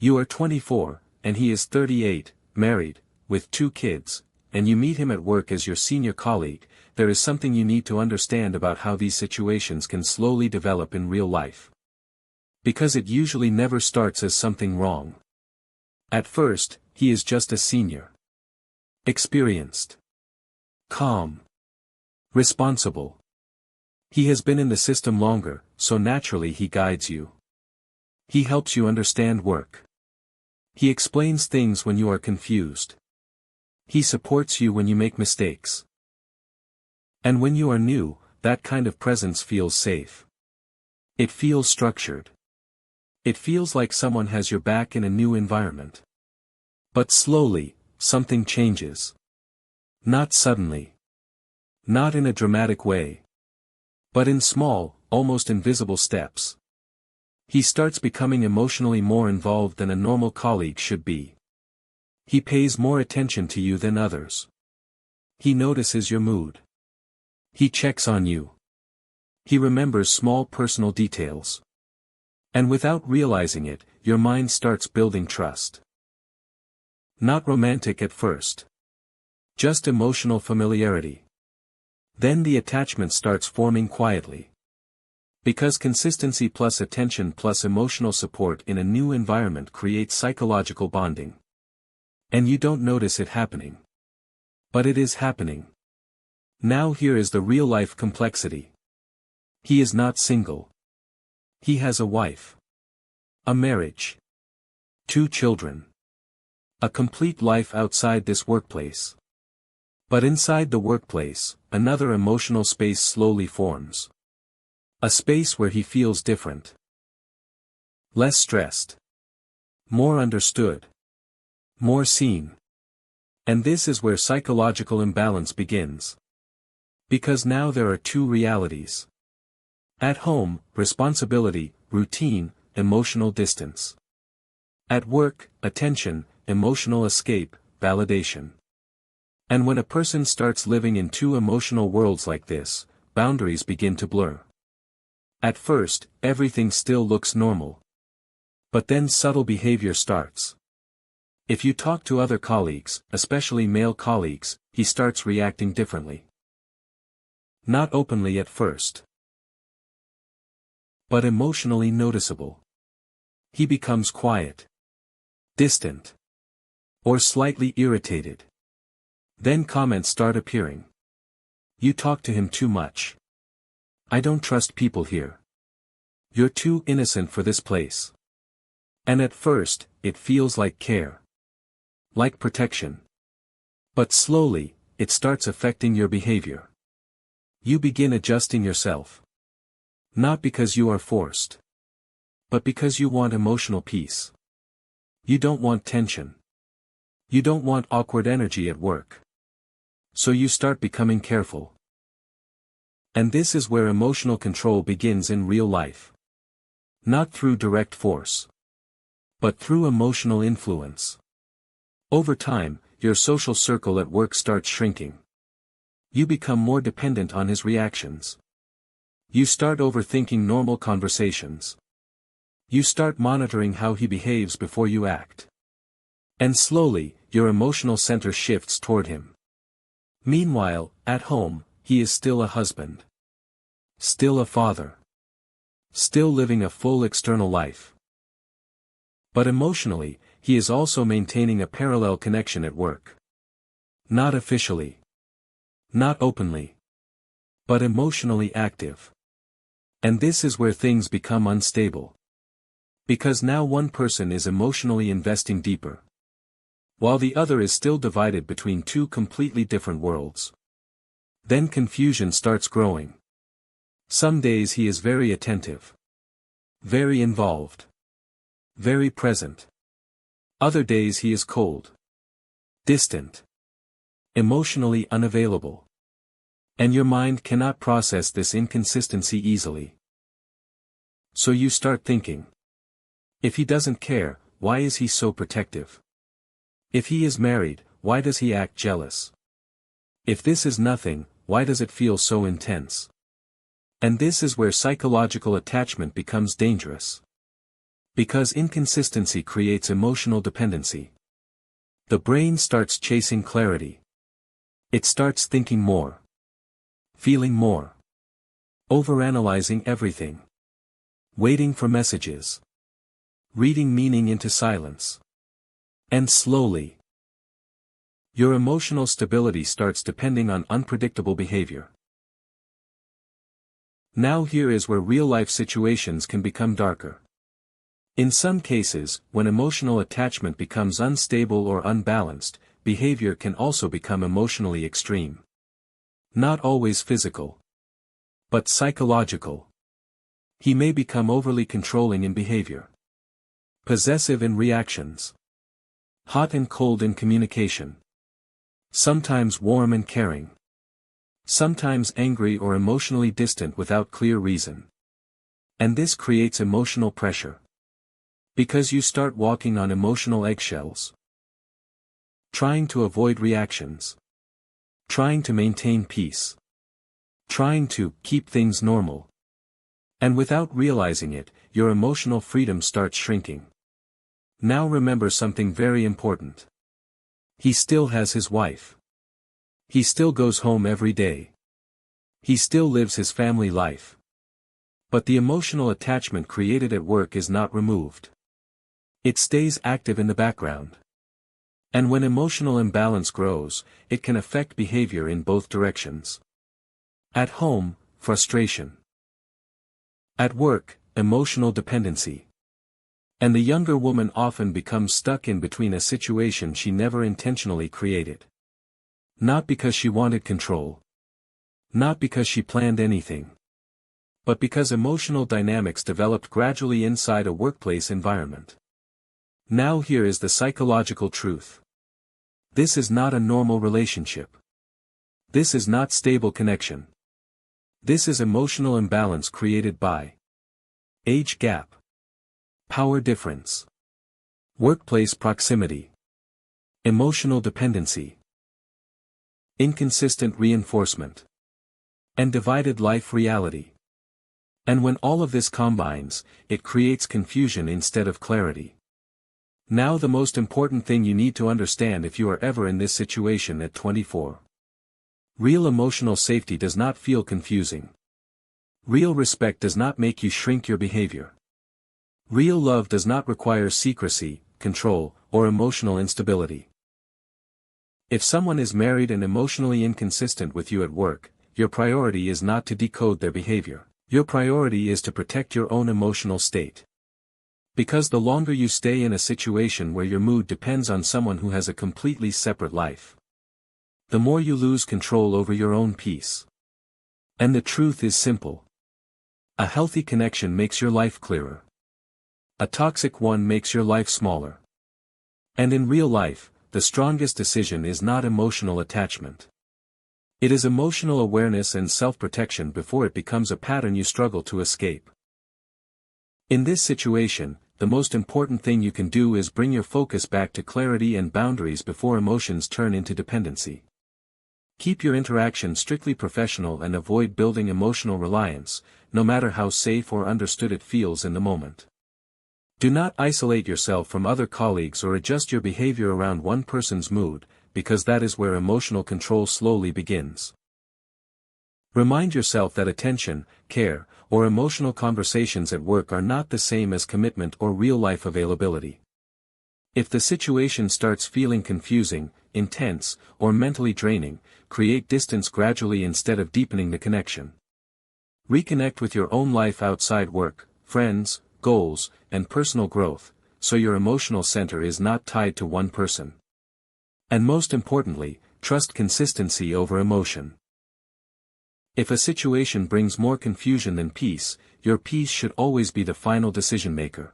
You are 24, and he is 38, married, with 2 kids, and you meet him at work as your senior colleague. There is something you need to understand about how these situations can slowly develop in real life. Because it usually never starts as something wrong. At first, he is just a senior. Experienced. Calm. Responsible. He has been in the system longer, so naturally he guides you. He helps you understand work. He explains things when you are confused. He supports you when you make mistakes. And when you are new, that kind of presence feels safe. It feels structured. It feels like someone has your back in a new environment. But slowly, something changes. Not suddenly. Not in a dramatic way. But in small, almost invisible steps. He starts becoming emotionally more involved than a normal colleague should be. He pays more attention to you than others. He notices your mood. He checks on you. He remembers small personal details. And without realizing it, your mind starts building trust. Not romantic at first. Just emotional familiarity. Then the attachment starts forming quietly. Because consistency plus attention plus emotional support in a new environment creates psychological bonding. And you don't notice it happening. But it is happening. Now here is the real-life complexity. He is not single. He has a wife. A marriage. 2 children. A complete life outside this workplace. But inside the workplace, another emotional space slowly forms. A space where he feels different. Less stressed. More understood. More seen. And this is where psychological imbalance begins. Because now there are 2 realities. At home, responsibility, routine, emotional distance. At work, attention, emotional escape, validation. And when a person starts living in 2 emotional worlds like this, boundaries begin to blur. At first, everything still looks normal. But then subtle behavior starts. If you talk to other colleagues, especially male colleagues, he starts reacting differently. Not openly at first. But emotionally noticeable. He becomes quiet. Distant. Or slightly irritated. Then comments start appearing. You talk to him too much. I don't trust people here. You're too innocent for this place. And at first, it feels like care. Like protection. But slowly, it starts affecting your behavior. You begin adjusting yourself. Not because you are forced. But because you want emotional peace. You don't want tension. You don't want awkward energy at work. So you start becoming careful. And this is where emotional control begins in real life. Not through direct force. But through emotional influence. Over time, your social circle at work starts shrinking. You become more dependent on his reactions. You start overthinking normal conversations. You start monitoring how he behaves before you act. And slowly, your emotional center shifts toward him. Meanwhile, at home, he is still a husband. Still a father. Still living a full external life. But emotionally, he is also maintaining a parallel connection at work. Not officially. Not openly. But emotionally active. And this is where things become unstable. Because now one person is emotionally investing deeper. While the other is still divided between 2 completely different worlds. Then confusion starts growing. Some days he is very attentive. Very involved. Very present. Other days he is cold. Distant. Emotionally unavailable. And your mind cannot process this inconsistency easily. So you start thinking. If he doesn't care, why is he so protective? If he is married, why does he act jealous? If this is nothing, why does it feel so intense? And this is where psychological attachment becomes dangerous. Because inconsistency creates emotional dependency. The brain starts chasing clarity. It starts thinking more. Feeling more. Overanalyzing everything. Waiting for messages. Reading meaning into silence. And slowly, your emotional stability starts depending on unpredictable behavior. Now here is where real-life situations can become darker. In some cases, when emotional attachment becomes unstable or unbalanced, behavior can also become emotionally extreme. Not always physical, but psychological. He may become overly controlling in behavior. Possessive in reactions. Hot and cold in communication. Sometimes warm and caring. Sometimes angry or emotionally distant without clear reason. And this creates emotional pressure. Because you start walking on emotional eggshells. Trying to avoid reactions. Trying to maintain peace. Trying to keep things normal. And without realizing it, your emotional freedom starts shrinking. Now remember something very important. He still has his wife. He still goes home every day. He still lives his family life. But the emotional attachment created at work is not removed. It stays active in the background. And when emotional imbalance grows, it can affect behavior in both directions. At home, frustration. At work, emotional dependency. And the younger woman often becomes stuck in between a situation she never intentionally created. Not because she wanted control. Not because she planned anything. But because emotional dynamics developed gradually inside a workplace environment. Now here is the psychological truth. This is not a normal relationship. This is not stable connection. This is emotional imbalance created by age gap. Power difference. Workplace proximity. Emotional dependency. Inconsistent reinforcement. And divided life reality. And when all of this combines, it creates confusion instead of clarity. Now the most important thing you need to understand if you are ever in this situation at 24. Real emotional safety does not feel confusing. Real respect does not make you shrink your behavior. Real love does not require secrecy, control, or emotional instability. If someone is married and emotionally inconsistent with you at work, your priority is not to decode their behavior. Your priority is to protect your own emotional state. Because the longer you stay in a situation where your mood depends on someone who has a completely separate life, the more you lose control over your own peace. And the truth is simple. A healthy connection makes your life clearer. A toxic one makes your life smaller. And in real life, the strongest decision is not emotional attachment. It is emotional awareness and self-protection before it becomes a pattern you struggle to escape. In this situation, the most important thing you can do is bring your focus back to clarity and boundaries before emotions turn into dependency. Keep your interaction strictly professional and avoid building emotional reliance, no matter how safe or understood it feels in the moment. Do not isolate yourself from other colleagues or adjust your behavior around one person's mood, because that is where emotional control slowly begins. Remind yourself that attention, care, or emotional conversations at work are not the same as commitment or real-life availability. If the situation starts feeling confusing, intense, or mentally draining, create distance gradually instead of deepening the connection. Reconnect with your own life outside work, friends, goals, and personal growth, so your emotional center is not tied to one person. And most importantly, trust consistency over emotion. If a situation brings more confusion than peace, your peace should always be the final decision maker.